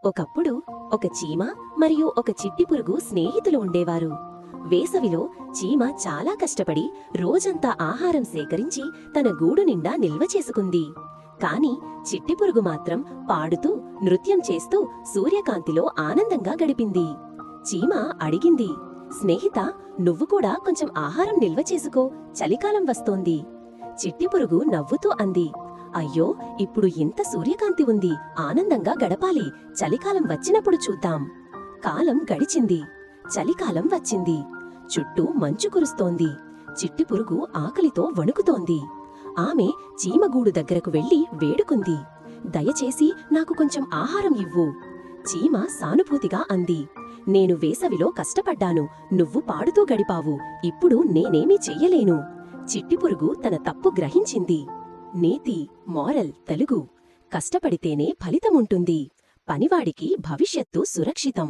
ఒకప్పుడు ఒక చీమ మరియు ఒక చిట్టి పురుగు స్నేహితులు ఉండేవారు. వేసవిలో చీమ చాలా కష్టపడి రోజంతా ఆహారం సేకరించి తన గూడు నిండా నిల్వ చేసుకుంది. కాని చిట్టి పురుగు మాత్రం పాడుతూ నృత్యం చేస్తూ సూర్యకాంతిలో ఆనందంగా గడిపింది. చీమ అడిగింది, స్నేహితా, నువ్వు కూడా కొంచెం ఆహారం నిల్వ చేసుకో, చలికాలం వస్తోంది. చిట్టి పురుగు నవ్వుతూ అంది, అయ్యో, ఇప్పుడు ఇంత సూర్యకాంతి ఉంది, ఆనందంగా గడపాలి, చలికాలం వచ్చినప్పుడు చూద్దాం. కాలం గడిచింది. చలికాలం వచ్చింది. చుట్టూ మంచు కురుస్తోంది. చిట్టి పురుగు ఆకలితో వణుకుతోంది. ఆమె చీమగూడు దగ్గరకు వెళ్లి వేడుకుంది, దయచేసి నాకు కొంచెం ఆహారం ఇవ్వు. చీమ సానుభూతిగా అంది, నేను వేసవిలో కష్టపడ్డాను, నువ్వు పాడుతూ గడిపావు, ఇప్పుడు నేనేమీ చెయ్యలేను. చిట్టి పురుగు తన తప్పు గ్రహించింది. నీతి మోరల్ తెలుగు: కష్టపడితేనే ఫలితముంటుంది. పనివాడికి భవిష్యత్తు సురక్షితం.